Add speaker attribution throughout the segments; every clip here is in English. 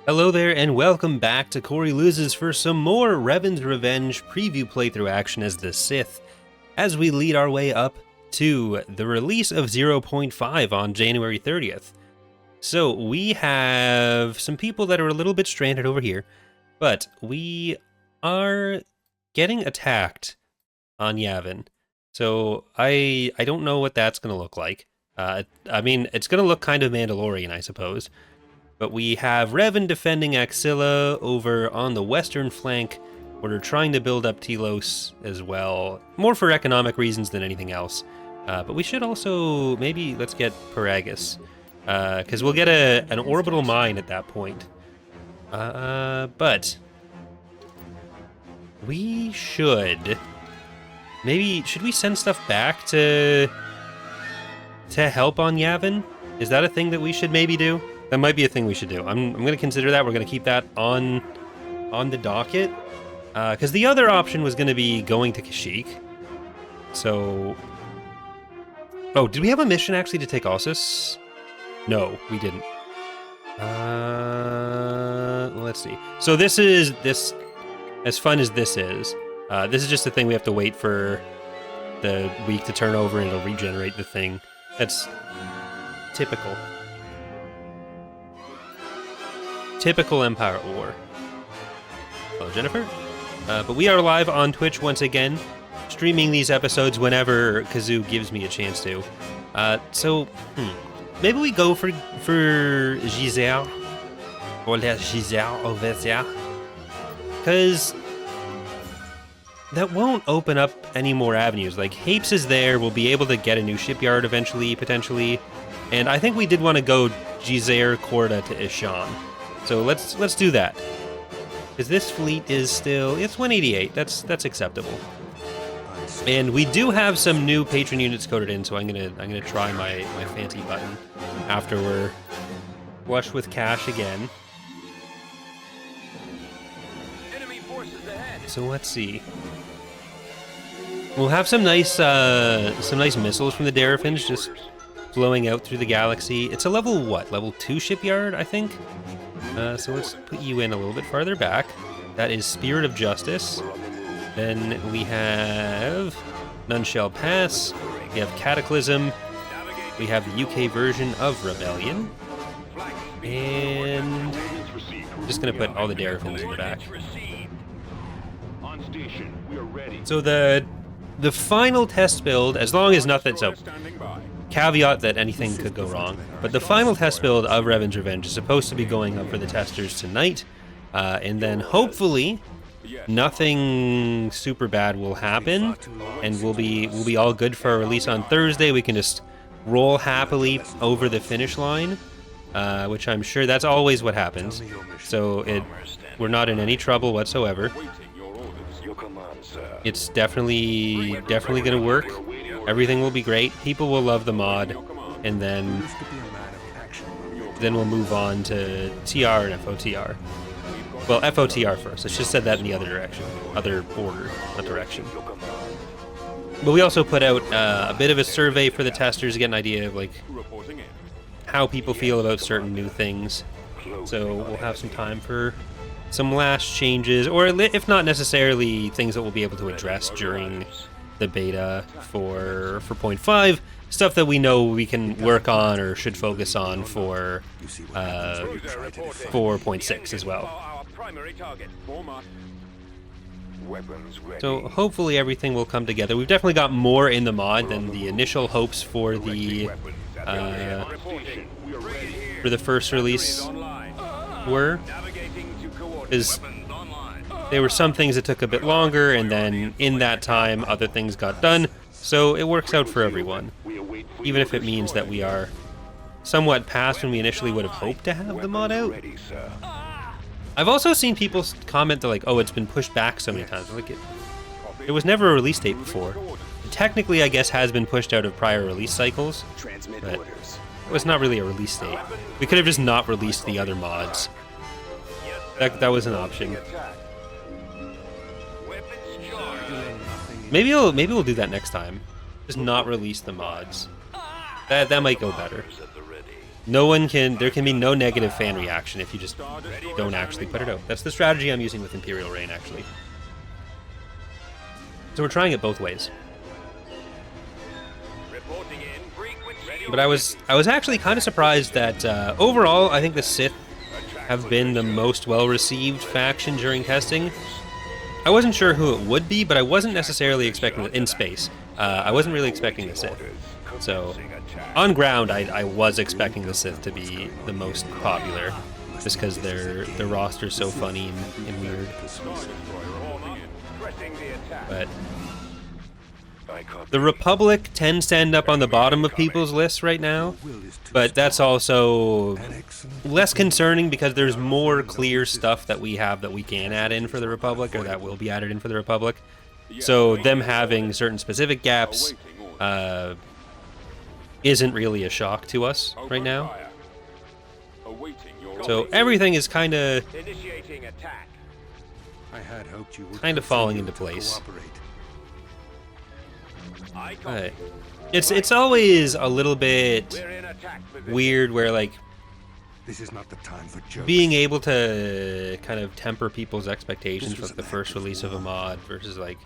Speaker 1: Hello there, and welcome back to Corey Loses for some more Revan's Revenge preview playthrough action as the Sith, as we lead our way up to the release of 0.5 on January 30th. So we have some people that are a little bit stranded over here, but we are getting attacked on Yavin. So I don't know what that's going to look like. I mean, it's going to look kind of Mandalorian, I suppose. But we have Revan defending Axilla over on the western flank. We're trying to build up Telos as well, more for economic reasons than anything else. But we should also, maybe let's get Paragus, because we'll get an orbital mine at that point. But we should, should we send stuff back to help on Yavin? Is that a thing that we should maybe do? That might be a thing we should do. I'm going to consider that. We're going to keep that on the docket. Because the other option was going to be going to Kashyyyk. So... Oh, did we have a mission actually to take Ossus? No, we didn't. Let's see. So this, as fun as this is just a thing we have to wait for the week to turn over and it'll regenerate the thing. That's typical. Typical Empire War. Hello, Jennifer. But we are live on Twitch once again, streaming these episodes whenever Kazoo gives me a chance to. So, maybe we go for Gizer, or la Gizer over there, because that won't open up any more avenues. Like, Hapes is there, we'll be able to get a new shipyard eventually, potentially, and I think we did want to go Gizer, Korda to Ishan. So let's do that. Because this fleet is still, it's 188. That's acceptable. And we do have some new patron units coded in, so I'm gonna try my fancy button after we're flush with cash again. Enemy forces ahead. So let's see. We'll have some nice missiles from the Darafins just flowing out through the galaxy. It's a level what? Level 2 shipyard, I think. So let's put you in a little bit farther back. That is Spirit of Justice. Then we have None Shall Pass. We have Cataclysm. We have the UK version of Rebellion. And I'm just going to put all the Darafins in the back. So the final test build, as long as nothing... So, caveat that anything could go wrong, but the final test build of Revan's Revenge is supposed to be going up for the testers tonight, and then hopefully nothing super bad will happen, and we'll be all good for our release on Thursday. We can just roll happily over the finish line, which I'm sure that's always what happens. So we're not in any trouble whatsoever. It's definitely going to work. Everything will be great. People will love the mod, and then we'll move on to TR and FOTR. Well, FOTR first. I should have said that in the other direction, other order, not direction. But we also put out a bit of a survey for the testers to get an idea of like how people feel about certain new things. So we'll have some time for some last changes, or if not necessarily things that we'll be able to address during the beta for 0.5, stuff that we know we can work on or should focus on for 0.6 as well. So hopefully everything will come together. We've definitely got more in the mod than the initial hopes for the first release were, because there were some things that took a bit longer, and then in that time, other things got done. So it works out for everyone, even if it means that we are somewhat past when we initially would have hoped to have the mod out. I've also seen people comment that, like, oh, it's been pushed back so many times. Like, it was never a release date before. It technically, I guess, has been pushed out of prior release cycles, but it was not really a release date. We could have just not released the other mods. That was an option. Maybe we'll do that next time. Just not release the mods. That might go better. There can be no negative fan reaction if you just don't actually put it out. That's the strategy I'm using with Imperial Reign, actually. So we're trying it both ways. But I was actually kind of surprised that overall, I think the Sith have been the most well-received faction during testing. I wasn't sure who it would be, but I wasn't necessarily expecting it in space. I wasn't really expecting the Sith. So, on ground, I was expecting the Sith to be the most popular, just because their roster's so funny and weird. But the Republic tends to end up on the bottom of people's lists right now, but that's also less concerning because there's more clear stuff that we have that we can add in for the Republic, or that will be added in for the Republic. So them having certain specific gaps isn't really a shock to us right now. So everything is kind of falling into place. Right. It's always a little bit weird where, like,
Speaker 2: this is not the time for jokes.
Speaker 1: Being able to kind of temper people's expectations for the first release of a mod versus like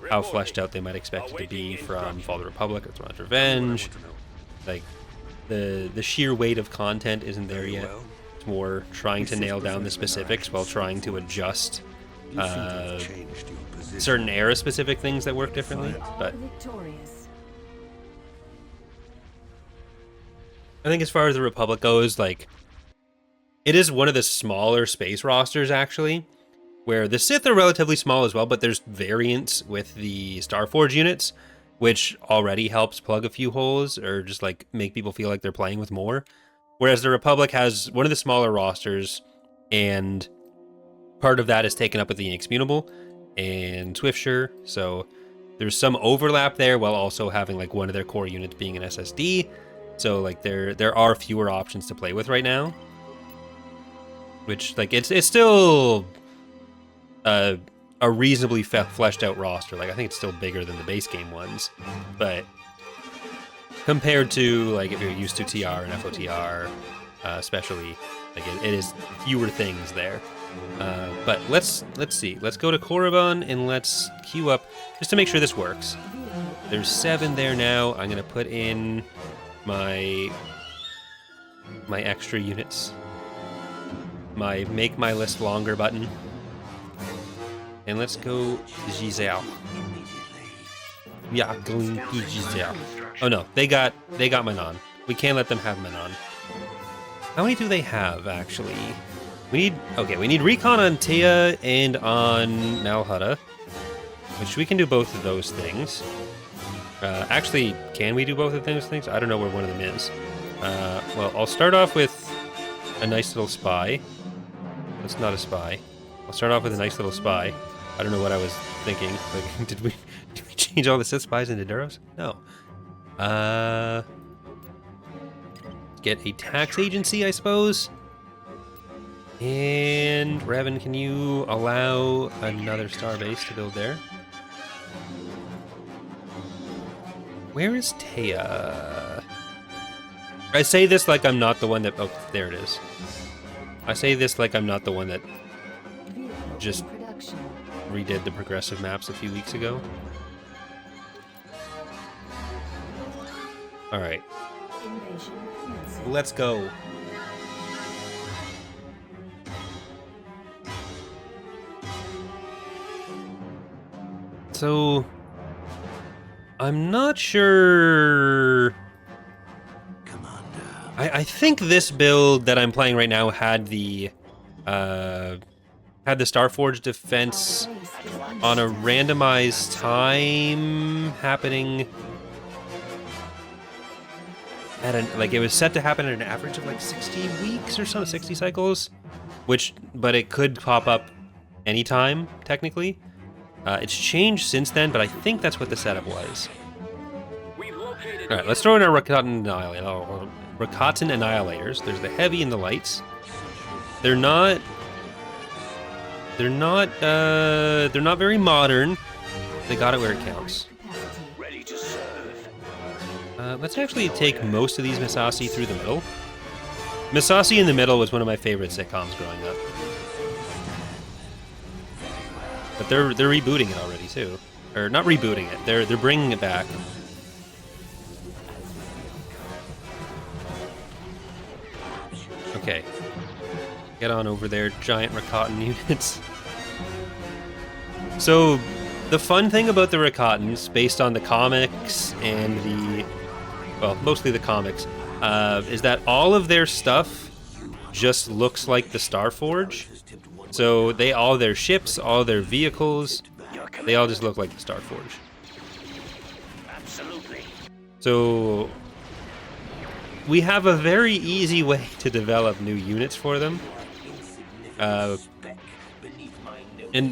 Speaker 1: how fleshed out they might expect it to be from Fall of the Republic or Thrawn's Revenge. Like the sheer weight of content isn't there yet. It's more trying to nail down the specifics while trying to adjust certain era-specific things that work differently. But I think as far as the Republic goes, like, it is one of the smaller space rosters, actually, where the Sith are relatively small as well, but there's variants with the Starforge units, which already helps plug a few holes or just, like, make people feel like they're playing with more. Whereas the Republic has one of the smaller rosters, and part of that is taken up with the Inexpugnable and Swiftsure, so there's some overlap there while also having, like, one of their core units being an SSD. So, like, there are fewer options to play with right now. Which, like, it's still a reasonably fleshed out roster. Like, I think it's still bigger than the base game ones. But compared to, like, if you're used to TR and FOTR, especially, like, it is fewer things there. But let's see. Let's go to Korriban and let's queue up just to make sure this works. There's 7 there now. I'm gonna put in my extra units. My make my list longer button. And let's go Gizer. Yeah, going Gizer. Oh no, they got Manon. We can't let them have Manon. How many do they have actually? We need recon on Tia and on Malhutta, which we can do both of those things. Actually, can we do both of those things? I don't know where one of them is. Well, I'll start off with a nice little spy. That's not a spy. I'll start off with a nice little spy. I don't know what I was thinking. Like, did we change all the Sith spies into Duros? No. Get a tax agency, I suppose. And Revan, can you allow another starbase to build there? Where is Taya? I say this like I'm not the one that... Oh, there it is. I say this like I'm not the one that just redid the progressive maps a few weeks ago. Alright. Let's go. So... I'm not sure... I think this build that I'm playing right now had the Starforge defense on a randomized time happening at like it was set to happen at an average of like 60 weeks or so, 60 cycles, but it could pop up anytime technically. It's changed since then, but I think that's what the setup was. All right, let's throw in our Rakatan Annihilators. There's the heavy and the lights. They're not very modern. They got it where it counts. Let's actually take most of these Misasi through the middle. Misasi in the Middle was one of my favorite sitcoms growing up. But they're rebooting it already too, or not rebooting it. They're bringing it back. Okay, get on over there, giant Rakatan units. So, the fun thing about the Rakatans, based on the comics and mostly the comics, is that all of their stuff just looks like the Starforge. So all their ships, all their vehicles, they all just look like the Starforge.
Speaker 3: Absolutely.
Speaker 1: So we have a very easy way to develop new units for them. And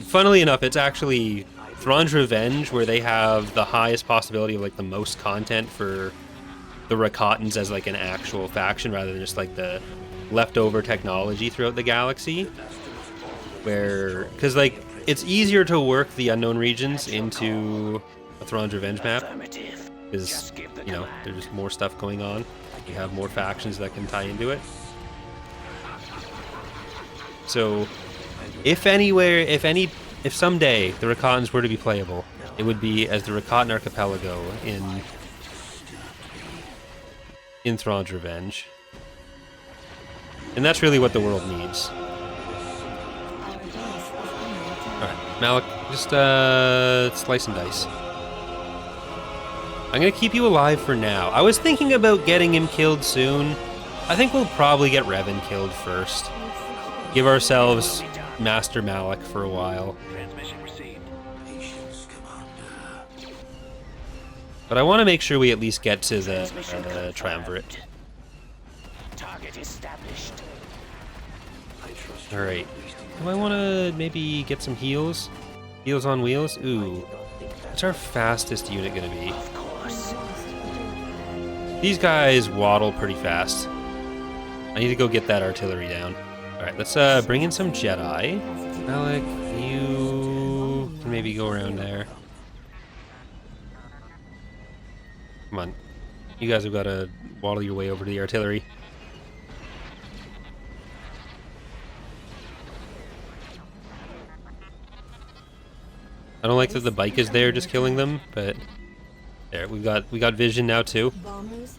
Speaker 1: funnily enough, it's actually Thrawn's Revenge where they have the highest possibility of like the most content for the Rakatans as like an actual faction rather than just like the leftover technology throughout the galaxy. Because like it's easier to work the unknown regions into a Thrawn's Revenge map because you know there's just more stuff going on. You have more factions that can tie into it. So if someday the Rakatans were to be playable, it would be as the Rakatan Archipelago in Thrawn's Revenge. And that's really what the world needs. Alright, Malik, just slice and dice. I'm gonna keep you alive for now. I was thinking about getting him killed soon. I think we'll probably get Revan killed first. Give ourselves Master Malik for a while.
Speaker 3: Transmission received.
Speaker 1: But I want to make sure we at least get to the Triumvirate.
Speaker 3: Target established.
Speaker 1: Alright. Do I want to maybe get some heals? Heals on wheels? Ooh. What's our fastest unit going to be?
Speaker 3: Of course.
Speaker 1: These guys waddle pretty fast. I need to go get that artillery down. Alright, let's bring in some Jedi. Malik, you can maybe go around there. Come on. You guys have got to waddle your way over to the artillery. I don't like that the bike is there just killing them, but there, we got vision now too.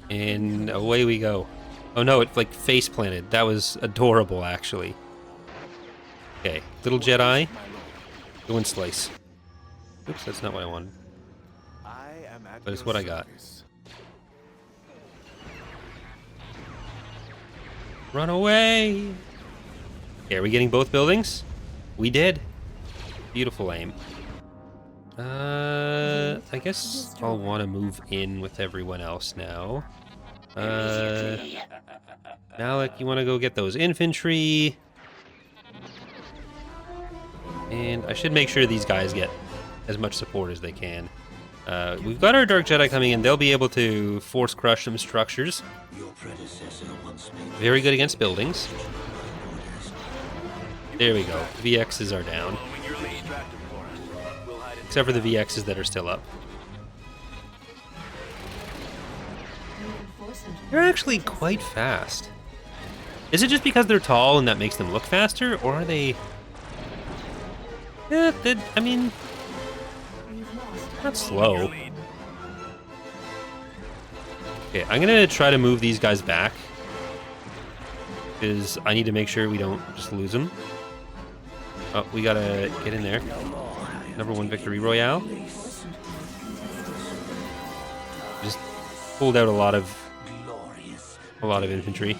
Speaker 1: And away we go. Oh no, it like face planted. That was adorable actually. Okay, little Jedi. Go and slice. Oops, that's not what I wanted. But it's what I got. Run away! Okay, are we getting both buildings? We did. Beautiful aim. I guess I'll want to move in with everyone else now. Malik, you want to go get those infantry? And I should make sure these guys get as much support as they can. We've got our Dark Jedi coming in. They'll be able to force crush some structures. Very good against buildings. There we go. VXs are down. Except for the VXs that are still up. They're actually quite fast. Is it just because they're tall and that makes them look faster, or are they... Yeah, I mean... not slow. Okay, I'm gonna try to move these guys back. Because I need to make sure we don't just lose them. Oh, we gotta get in there. #1 victory royale. Just pulled out a lot of infantry.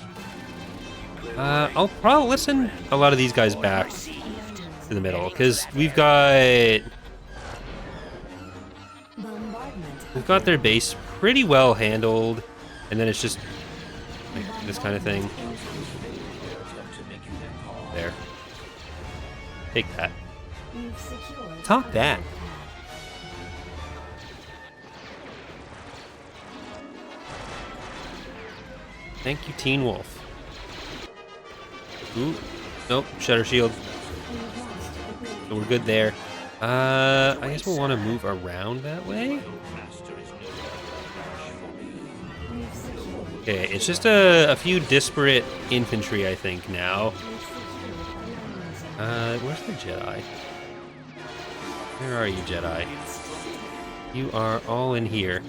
Speaker 1: I'll probably send a lot of these guys back to the middle because we've got their base pretty well handled, and then it's just like this kind of thing. There. Take that. Top that. Thank you, Teen Wolf. Ooh. Nope. Shutter shield. So we're good there. I guess we'll want to move around that way. Okay, it's just a few disparate infantry, I think, now. Where's the Jedi? Where are you, Jedi? You are all in here.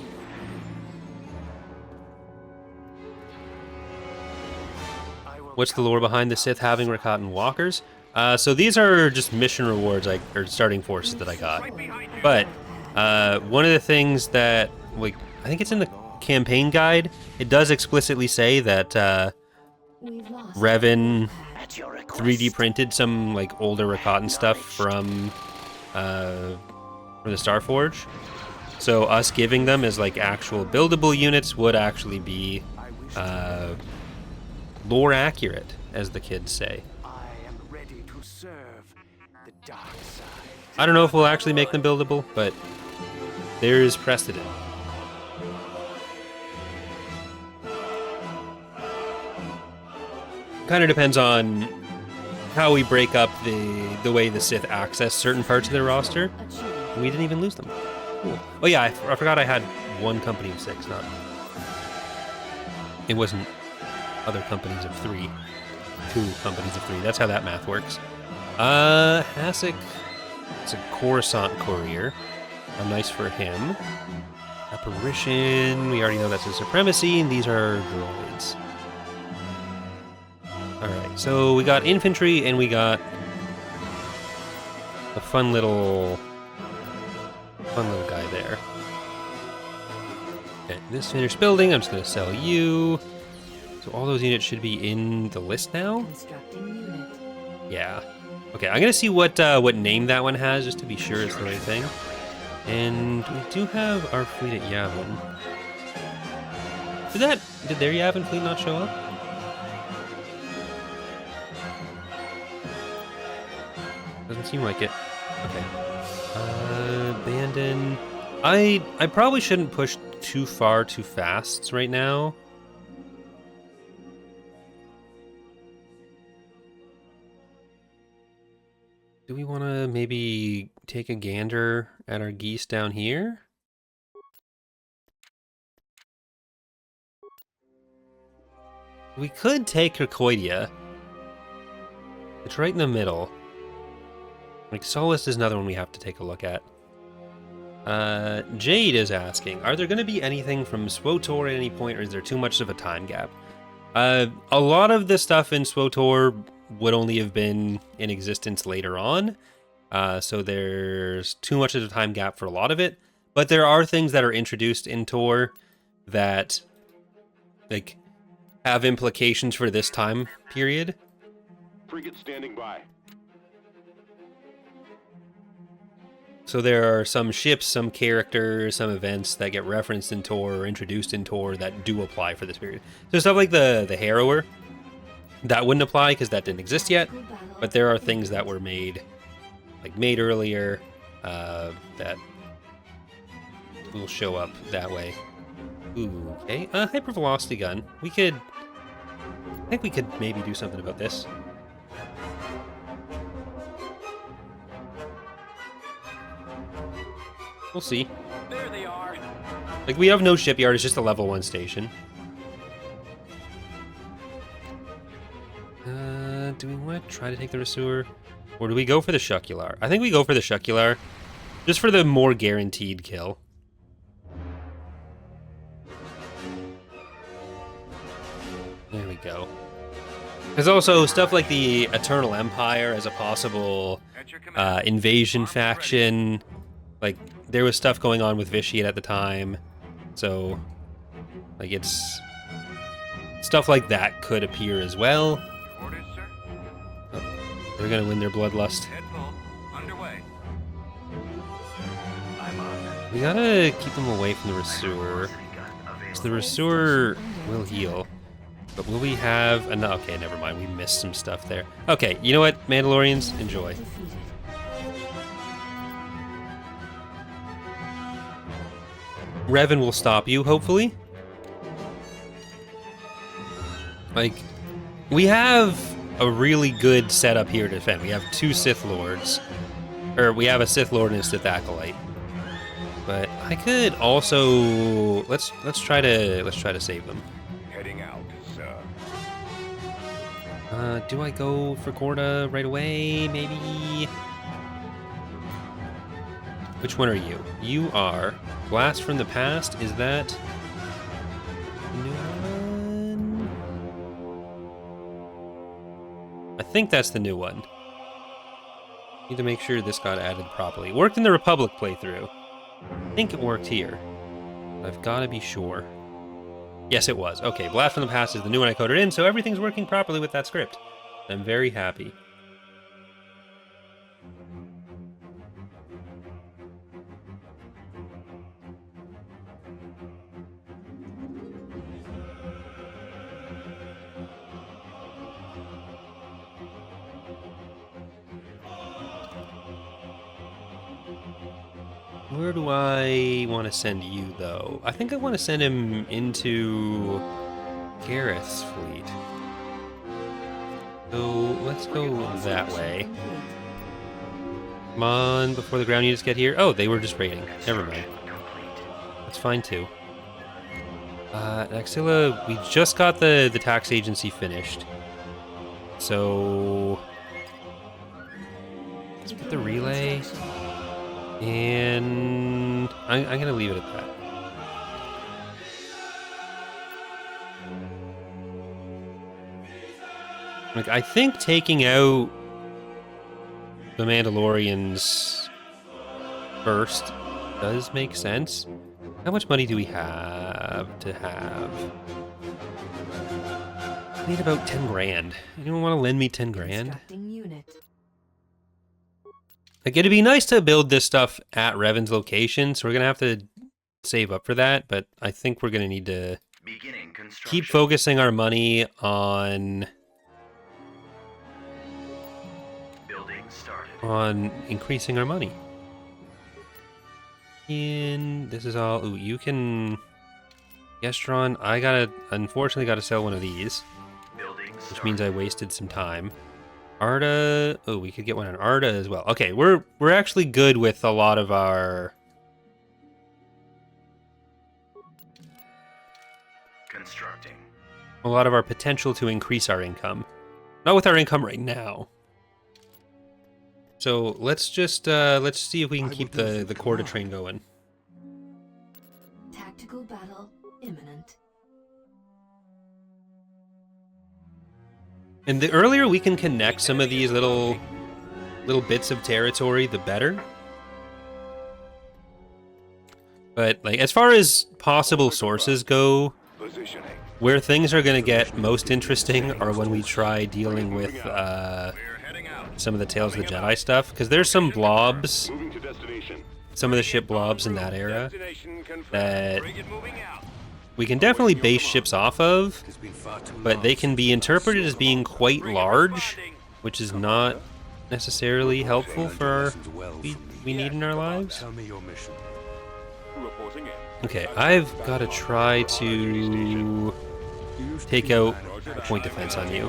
Speaker 1: What's the lore behind the Sith having Rakatan walkers? So these are just mission rewards, or starting forces that I got. But one of the things that, like, I think it's in the campaign guide, it does explicitly say that Revan 3D printed some like older Rakatan stuff from the Starforge. So us giving them as like actual buildable units would actually be lore accurate, as the kids say. I don't know if we'll actually make them buildable, but there is precedent. Kind of depends on how we break up the way the Sith access certain parts of their roster. We didn't even lose them. Cool. Oh yeah, I forgot I had one company of 6, not... It wasn't other companies of 3. 2 companies of 3. That's how that math works. Hasek... It's a Coruscant courier. Nice for him. Apparition... We already know that's a supremacy, and these are droids. Alright, so we got infantry, and we got a fun little guy there. Okay, this finished building, I'm just going to sell you. So all those units should be in the list now? Yeah. Okay, I'm going to see what name that one has, just to be sure it's the right thing. And we do have our fleet at Yavin. Did their Yavin fleet not show up? Doesn't seem like it. Okay. Abandon. I probably shouldn't push too far too fast right now. Do we want to maybe take a gander at our geese down here? We could take Hercoidia. It's right in the middle. Like, Solus is another one we have to take a look at. Jade is asking, are there going to be anything from SWOTOR at any point, or is there too much of a time gap? A lot of the stuff in SWOTOR would only have been in existence later on, so there's too much of a time gap for a lot of it. But there are things that are introduced in TOR that, like, have implications for this time period.
Speaker 2: Frigate standing by.
Speaker 1: So there are some ships, some characters, some events that get referenced in TOR or introduced in TOR that do apply for this period. So stuff like the Harrower, that wouldn't apply because that didn't exist yet. But there are things that were made earlier, that will show up that way. Ooh, okay. Hypervelocity gun. I think we could maybe do something about this. We'll see.
Speaker 3: There they are.
Speaker 1: Like, we have no shipyard, it's just a level 1 station. Do we want to try to take the Resuer? Or do we go for the Shucular? I think we go for the Shucular, just for the more guaranteed kill. There we go. There's also stuff like the Eternal Empire as a possible invasion faction. Like, there was stuff going on with Vitiate at the time, so, like, it's... Stuff like that could appear as well.
Speaker 3: Orders, sir.
Speaker 1: Oh, they're gonna win their bloodlust.
Speaker 3: Head full. Underway. I'm on.
Speaker 1: We gotta keep them away from the Resuer. So the Resuer will heal. But will we have enough? Okay, never mind. We missed some stuff there. Okay, you know what, Mandalorians? Enjoy. Revan will stop you, hopefully. Like, we have a really good setup here to defend. We have 2 Sith Lords. Or, we have a Sith Lord and a Sith Acolyte. But I could also... Let's try to save them.
Speaker 3: Heading
Speaker 1: Do I go for Korda right away? Maybe. Which one are you? You are Blast from the Past. Is that the new one? I think that's the new one. Need to make sure this got added properly. It worked in the Republic playthrough. I think it worked here. I've got to be sure. Yes, it was. Okay, Blast from the Past is the new one I coded in, so everything's working properly with that script. I'm very happy. Where do I want to send you, though? I think I want to send him into Gareth's fleet. So let's go that way. Come on, before the ground units get here. Oh, they were just raiding. Never mind. That's fine, too. Axilla, we just got the tax agency finished. So let's put the relay. And I'm going to leave it at that. Like, I think taking out the Mandalorians first does make sense. How much money do we have to have? I need about 10 grand. Anyone want to lend me 10 grand? Like, it'd be nice to build this stuff at Revan's location, so we're going to have to save up for that, but I think we're going to need to keep focusing our money on increasing our money. And this is all... Ooh, you can... Gestron, unfortunately gotta sell one of these, which means I wasted some time. Arda, oh, we could get one on Arda as well. Okay, we're actually good with a lot of our potential to increase our income. Not with our income right now. So let's see if we can keep the Korda train going.
Speaker 4: Tactical battle imminent.
Speaker 1: And the earlier we can connect some of these little bits of territory, the better. But like, as far as possible sources go, where things are going to get most interesting are when we try dealing with some of the Tales of the Jedi stuff, because there's some blobs, some of the ship blobs in that era that we can definitely base ships off of, but they can be interpreted as being quite large, which is not necessarily helpful for our speed we need in our lives. Okay, I've got to try to take out a point defense on you.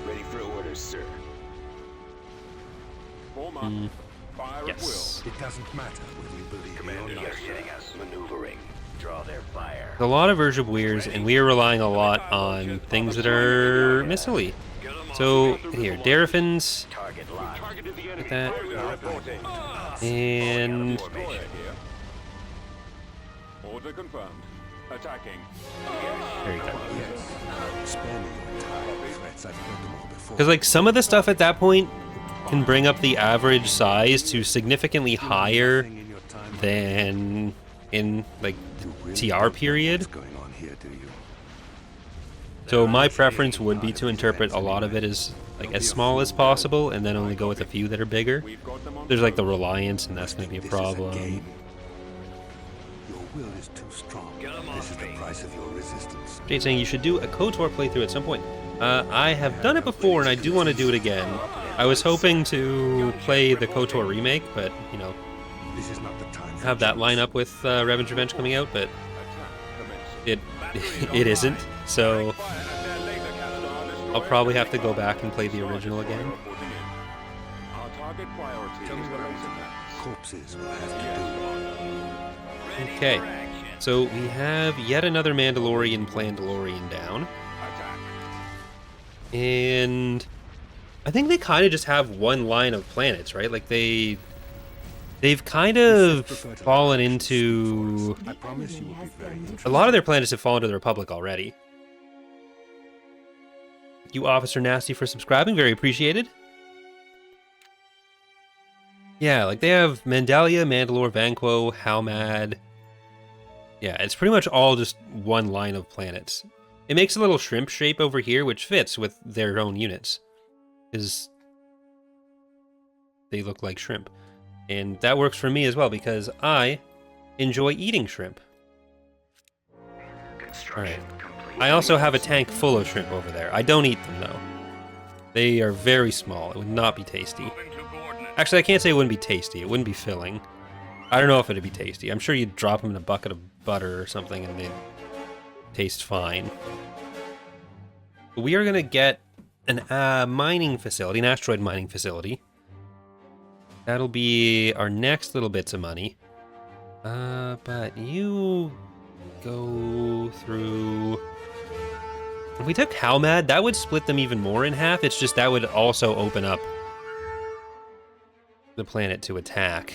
Speaker 2: Ready for orders, sir.
Speaker 1: Yes.
Speaker 5: It doesn't matter whether you believe me or not.
Speaker 3: Maneuvering. Draw their fire.
Speaker 1: A lot of Urge of Weirs, and we are relying a lot on things that are missile-y. So, here, Darafins, like that, and...
Speaker 2: Order confirmed. Attacking.
Speaker 1: There you go.
Speaker 5: Yes. Spare me your time. Threats, I've heard them all before.
Speaker 1: Because, like, some of the stuff at that point can bring up the average size to significantly higher than in, like, the TR period.
Speaker 5: What's going on here, do you?
Speaker 1: So my preference would be to interpret a lot of it as, like, as small as possible, and then only go with a few that are bigger. There's, like, the Reliance, and that's going to be a problem.
Speaker 5: Your will is too strong. This is the price of your resistance.
Speaker 1: Jade's saying you should do a KOTOR playthrough at some point. I have done it before, and I do want to do it again. I was hoping to play the KOTOR remake, but, you know,
Speaker 5: This is not the time.
Speaker 1: have that line up with Revan's Revenge coming out, but it isn't. So I'll probably have to go back and play the original again.
Speaker 2: Our target priority is the laser maps.
Speaker 5: Corpses will have to do.
Speaker 1: Okay, so we have yet another Mandalorian Plandalorian down. And I think they kind of just have one line of planets, right? Like they've kind of fallen into...
Speaker 5: I promise you will be very interested.
Speaker 1: A lot of their planets have fallen to the Republic already. Thank you, Officer Nasty, for subscribing. Very appreciated. Yeah, like they have Mandallia, Mandalore, Vanquo, Halmad. Yeah, it's pretty much all just one line of planets. It makes a little shrimp shape over here, which fits with their own units. Because they look like shrimp. And that works for me as well, because I enjoy eating shrimp. Alright. I also have a tank full of shrimp over there. I don't eat them, though. They are very small. It would not be tasty. Actually, I can't say it wouldn't be tasty. It wouldn't be filling. I don't know if it'd be tasty. I'm sure you'd drop them in a bucket of butter or something and they'd taste fine. But we are going to get an mining facility, an asteroid mining facility. That'll be our next little bits of money. But you go through... If we took Halmad, that would split them even more in half. It's just that would also open up the planet to attack.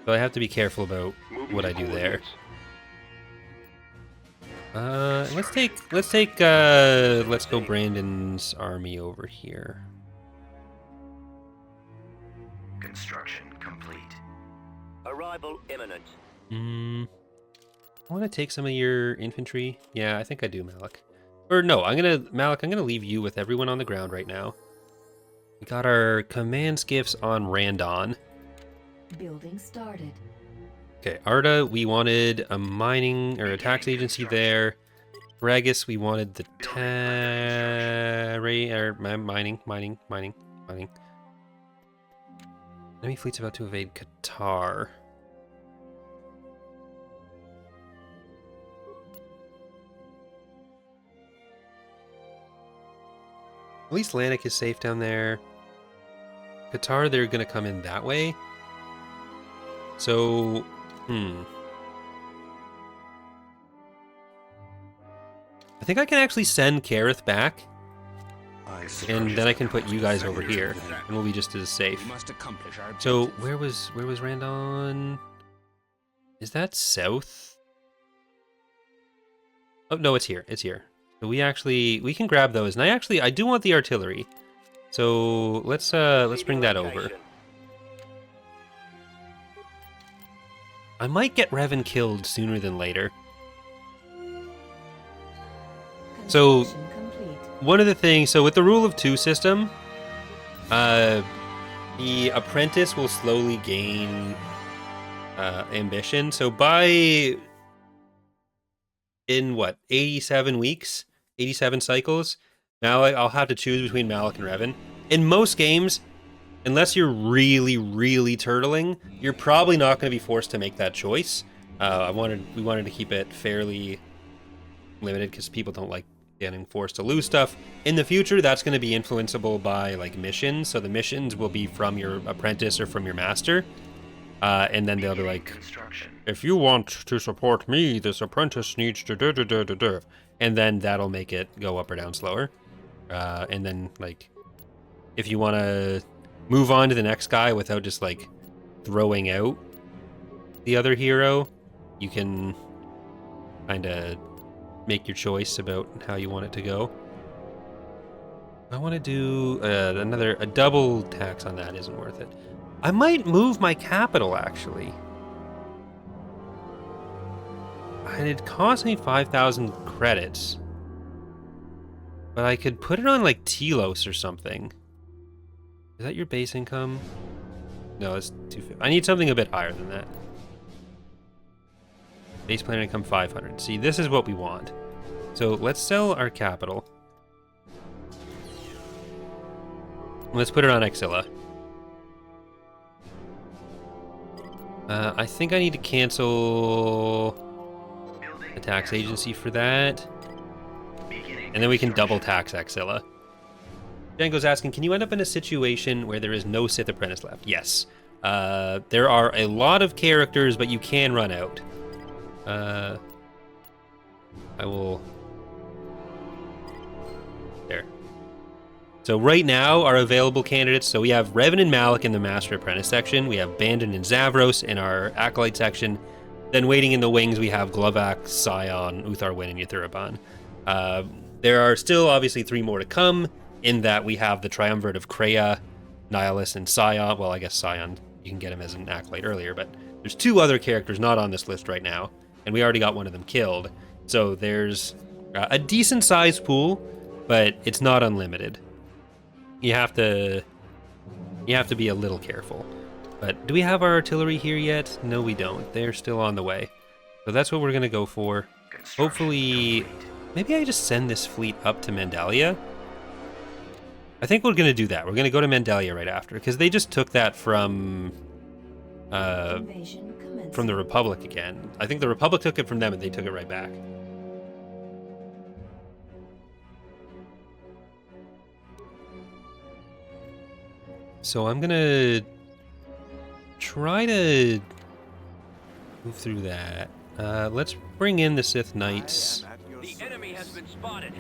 Speaker 1: So I have to be careful about what I do there. Let's go Brandon's army over here.
Speaker 3: Construction complete. Arrival imminent.
Speaker 1: I want to take some of your infantry. Yeah, I think I do, Malik. Or no, Malik, I'm gonna leave you with everyone on the ground right now. We got our command skiffs on Randon.
Speaker 4: Building started.
Speaker 1: Okay, Arda, we wanted a mining or a tax agency there. Ragus, we wanted the mining. Enemy fleet's about to evade Qatar. At least Lannick is safe down there. Qatar, they're gonna come in that way. So, I think I can actually send Kareth back, and then I can put you guys over here, and we'll be just as safe. So, where was Randon? Is that south? Oh no, it's here. It's here. So we can grab those, and I do want the artillery. So let's bring that over. I might get Revan killed sooner than later. So one of the things, so with the rule of two system, the apprentice will slowly gain ambition. So in 87 weeks, 87 cycles, Malik, I'll have to choose between Malik and Revan. In most games, unless you're really, really turtling, you're probably not going to be forced to make that choice. We wanted to keep it fairly limited because people don't like getting forced to lose stuff. In the future, that's going to be influenceable by like missions. So the missions will be from your apprentice or from your master. And then they'll be like, if you want to support me, this apprentice needs to do. And then that'll make it go up or down slower. And then, like, if you want to move on to the next guy without just, like, throwing out the other hero, you can kind of make your choice about how you want it to go. I want to do a double tax on that isn't worth it. I might move my capital, actually. And it cost me 5,000 credits. But I could put it on, like, Telos or something. Is that your base income? No, it's 250. I need something a bit higher than that. Base planet income 500. See, this is what we want. So let's sell our capital. Let's put it on Axilla. I think I need to cancel the tax agency for that. And then we can double tax Axilla. Django's asking, can you end up in a situation where there is no Sith apprentice left? Yes. There are a lot of characters, but you can run out. I will... There. So right now, our available candidates, so we have Revan and Malik in the Master Apprentice section. We have Bandon and Zavros in our Acolyte section. Then waiting in the wings, we have Glovak, Scion, Uthar Wynn, and Yuthuraban. There are still obviously 3 more to come, in that we have the Triumvirate of Kreia, Nihilus, and Scion. Well, I guess Scion, you can get him as an Acolyte earlier, but there's 2 other characters not on this list right now, and we already got one of them killed. So there's a decent-sized pool, but it's not unlimited. You have to be a little careful. But do we have our artillery here yet? No, we don't. They're still on the way. So that's what we're going to go for. Hopefully, maybe I just send this fleet up to Mandallia. I think we're going to do that. We're going to go to Mandallia right after, because they just took that from the Republic again. I think the Republic took it from them and they took it right back. So I'm gonna try to move through that. Let's bring in the Sith Knights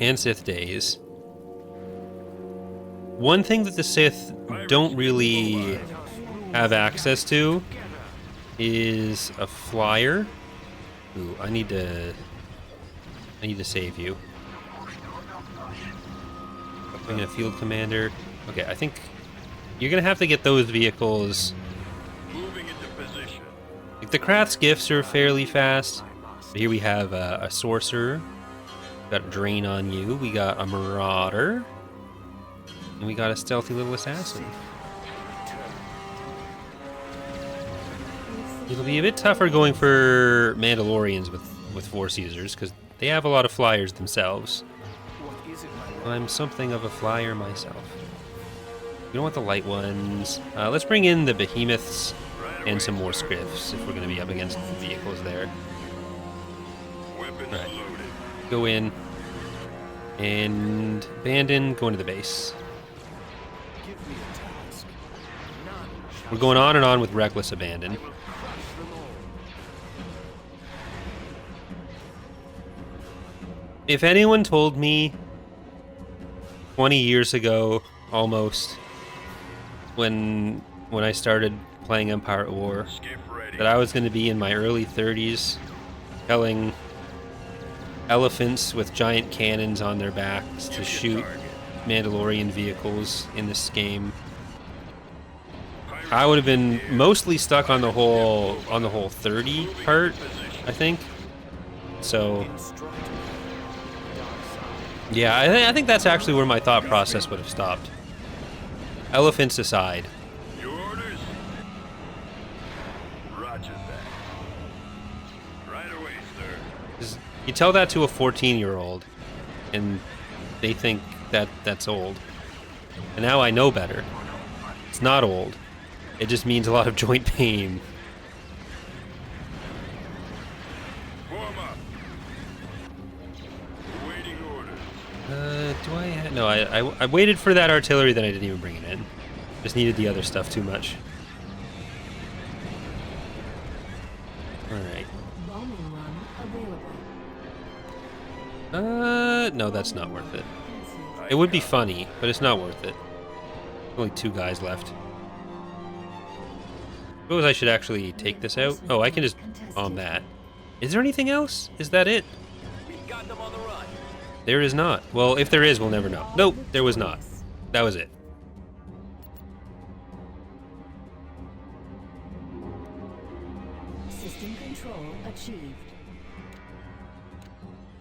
Speaker 1: and Sith Days. One thing that the Sith don't really have access to is a flyer. Ooh, I need to save you. Bring in a field commander. Okay, I think you're gonna have to get those vehicles.
Speaker 2: Moving into position.
Speaker 1: Like the Krath's gifts are fairly fast. But here we have a sorcerer. Got a drain on you. We got a marauder, and we got a stealthy little assassin. It'll be a bit tougher going for Mandalorians with Force users because they have a lot of flyers themselves. I'm something of a flyer myself. We don't want the light ones. Let's bring in the behemoths and some more scriffs if we're going to be up against vehicles there. Right. Go in. And Bandon, go into the base. We're going on and on with reckless abandon. If anyone told me 20 years ago, almost, when I started playing Empire at War, that I was going to be in my early 30s telling elephants with giant cannons on their backs to shoot Mandalorian vehicles in this game, I would have been mostly stuck on the whole 30 part, I think. So yeah, I think that's actually where my thought process would have stopped. Elephants aside.
Speaker 2: Your orders? Roger that. Right away, sir.
Speaker 1: 'Cause you tell that to a 14-year-old, and they think that that's old. And now I know better. It's not old. It just means a lot of joint pain.
Speaker 2: Form up. Awaiting orders.
Speaker 1: Do I have... No, I waited for that artillery, then I didn't even bring it in. Just needed the other stuff too much. Alright.
Speaker 4: Bombing run available.
Speaker 1: No, that's not worth it. It would be funny, but it's not worth it. Only 2 guys left. Suppose I should actually take this out. Oh, I can just bomb that. Is there anything else? Is that it?
Speaker 3: We've got them on the run.
Speaker 1: There is not. Well, if there is, we'll never know. Nope, there was not. That was it.
Speaker 4: System control achieved.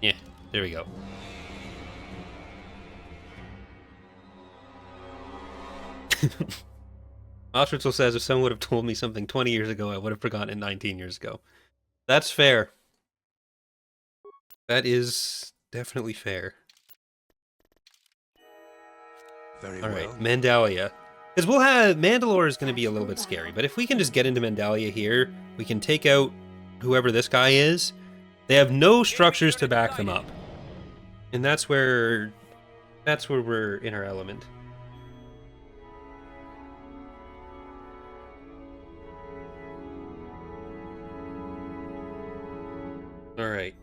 Speaker 1: Yeah, there we go. Ostritzel says, if someone would have told me something 20 years ago, I would have forgotten it 19 years ago. That's fair. That is definitely fair.
Speaker 5: Very
Speaker 1: Alright,
Speaker 5: well.
Speaker 1: Mandallia. Because we'll have... Mandalore is going to be a little bit scary, but if we can just get into Mandallia here, we can take out whoever this guy is. They have no structures to back them up. And that's where we're in our element. Alright.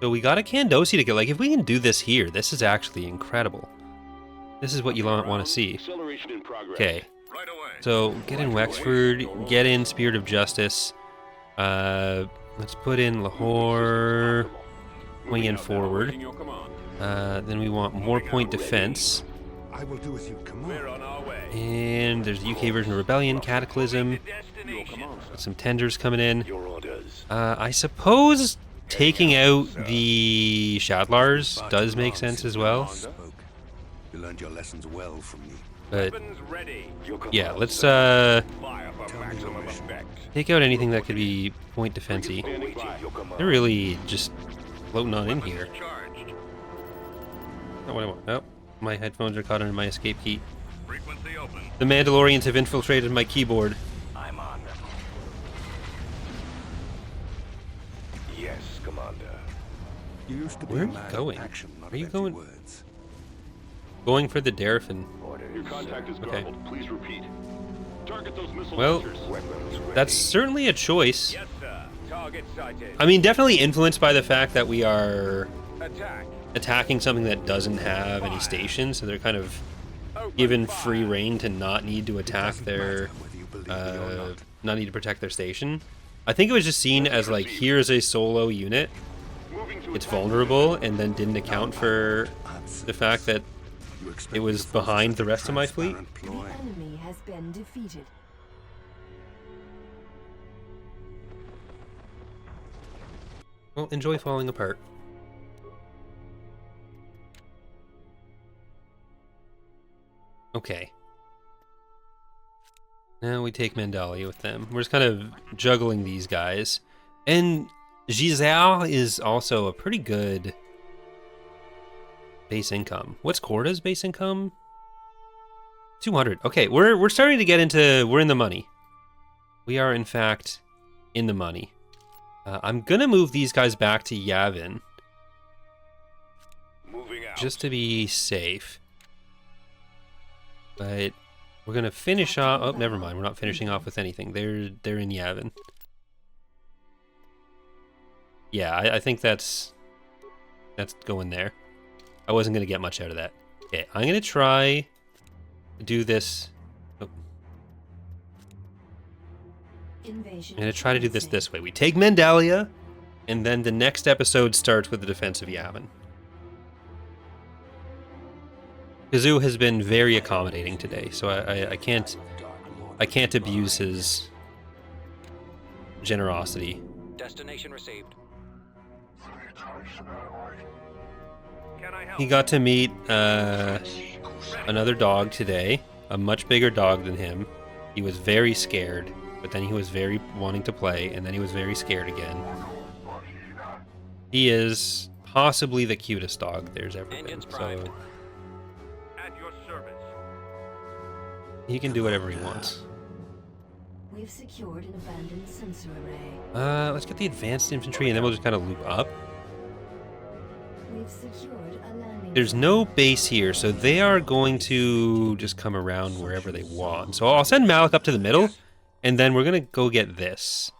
Speaker 1: So we got a Kandosi to get. Like, if we can do this here, this is actually incredible. This is what you want to see.
Speaker 2: Acceleration in progress.
Speaker 1: Okay.
Speaker 3: Right away.
Speaker 1: So get in Wexford, get in Spirit of Justice. Let's put in Lahore, wing in forward.
Speaker 2: Your command.
Speaker 1: Then we want more point defense.
Speaker 5: I will do as you command.
Speaker 3: We're on our way.
Speaker 1: And there's the UK version of Rebellion, Cataclysm.
Speaker 3: Destination.
Speaker 1: Got some tenders coming in.
Speaker 2: Your orders.
Speaker 1: I suppose taking out the Shadlars does make sense as well.
Speaker 5: Spoke. You learned your lessons well from me.
Speaker 1: But
Speaker 3: Weapons ready.
Speaker 2: Your command,
Speaker 1: yeah, let's
Speaker 2: sir.
Speaker 3: Fire for
Speaker 5: Tell me
Speaker 3: maximum
Speaker 5: your mission.
Speaker 3: effect.
Speaker 1: take out anything that could be point defensy.
Speaker 2: Standing by. Your command.
Speaker 1: They're really just floating on in here.
Speaker 3: Charged.
Speaker 1: Not what I want. Oh, my headphones are caught under my escape key.
Speaker 3: Frequency open.
Speaker 1: The Mandalorians have infiltrated my keyboard.
Speaker 3: I'm on them.
Speaker 2: Yes, Commander.
Speaker 5: You used to be
Speaker 1: Where
Speaker 5: a
Speaker 1: are you
Speaker 5: man of
Speaker 1: going?
Speaker 5: action, not
Speaker 1: Are you
Speaker 5: empty
Speaker 1: going-
Speaker 5: words.
Speaker 1: Going for the Darafin.
Speaker 2: Your contact is
Speaker 1: Okay.
Speaker 2: garbled. Please repeat. Target those missile
Speaker 1: Well,
Speaker 2: launchers. Weapons ready.
Speaker 1: That's certainly a choice.
Speaker 3: Yes, sir. Target sighted.
Speaker 1: I mean, definitely influenced by the fact that we are
Speaker 3: Attack.
Speaker 1: attacking something that doesn't have any stations, so they're kind of given free reign to not need to attack
Speaker 5: Doesn't
Speaker 1: their,
Speaker 5: matter whether you believe me or not.
Speaker 1: not need to protect their station. I think it was just seen as like, here's a solo unit,
Speaker 2: Moving to
Speaker 1: it's
Speaker 2: attack.
Speaker 1: vulnerable, and then didn't account for the fact that
Speaker 5: You expect
Speaker 1: it
Speaker 5: me
Speaker 1: was
Speaker 5: to follow
Speaker 1: behind
Speaker 5: such
Speaker 1: the
Speaker 5: a
Speaker 1: rest of my fleet.
Speaker 5: transparent
Speaker 4: The
Speaker 5: ploy?
Speaker 4: enemy has been defeated.
Speaker 1: well, enjoy falling apart. Okay. Now we take Mandallia with them. We're just kind of juggling these guys. And Gizer is also a pretty good base income. What's Korda's base income? 200. Okay, we're starting to get into, we're in the money. We are in fact in the money. I'm gonna move these guys back to Yavin
Speaker 3: Moving out.
Speaker 1: just to be safe. But we're gonna finish off. Oh, never mind. We're not finishing off with anything. They're in Yavin. Yeah, I think that's going there. I wasn't gonna get much out of that. Okay, I'm gonna try to do this. Oh,
Speaker 4: Invasion.
Speaker 1: I'm gonna try to do this way. We take Mandallia, and then the next episode starts with the defense of Yavin. Kazoo has been very accommodating today, so I can't abuse his generosity.
Speaker 3: Destination received. Can I help?
Speaker 1: He got to meet another dog today, a much bigger dog than him. He was very scared, but then he was very wanting to play, and then he was very scared again. He is possibly the cutest dog there's ever been,
Speaker 3: Engines
Speaker 1: so
Speaker 3: primed. At your service.
Speaker 1: he can do whatever he wants.
Speaker 4: We've secured an abandoned sensor array.
Speaker 1: Let's get the advanced infantry, and then we'll just kind of loop up.
Speaker 4: We've secured a landing.
Speaker 1: There's no base here, so they are going to just come around wherever they want. So I'll send Malik up to the middle, and then we're going to go get this.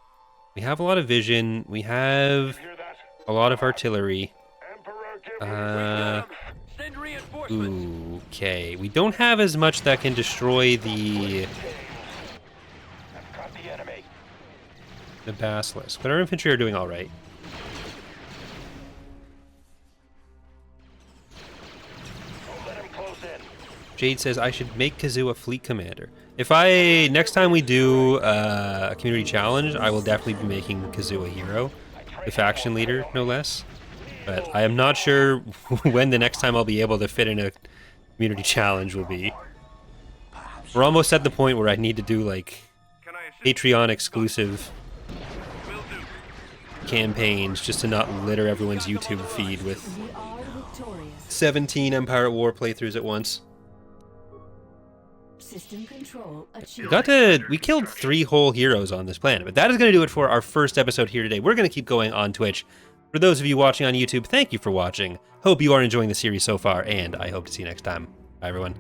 Speaker 1: We have a lot of vision. We have
Speaker 2: Hear that?
Speaker 1: a lot of artillery.
Speaker 2: Emperor, give me
Speaker 3: Send reinforcements.
Speaker 1: Okay, we don't have as much that can destroy the
Speaker 2: Got the enemy.
Speaker 1: basilisk, but our infantry are doing all right.
Speaker 2: Don't let him close in.
Speaker 1: Jade says I should make Kazoo a fleet commander. If I next time we do a community challenge, I will definitely be making Kazoo a hero, the faction leader, no less. But I am not sure when the next time I'll be able to fit in a community challenge will be. We're almost at the point where I need to do like
Speaker 3: Can I assist?
Speaker 1: Patreon exclusive
Speaker 3: Will do.
Speaker 1: campaigns just to not litter everyone's YouTube feed with
Speaker 4: We are victorious.
Speaker 1: 17 Empire at War playthroughs at once.
Speaker 4: System control achieved.
Speaker 1: We killed 3 whole heroes on this planet, but that is going to do it for our first episode here today. We're going to keep going on Twitch. For those of you watching on YouTube, thank you for watching. Hope you are enjoying the series so far, and I hope to see you next time. Bye, everyone.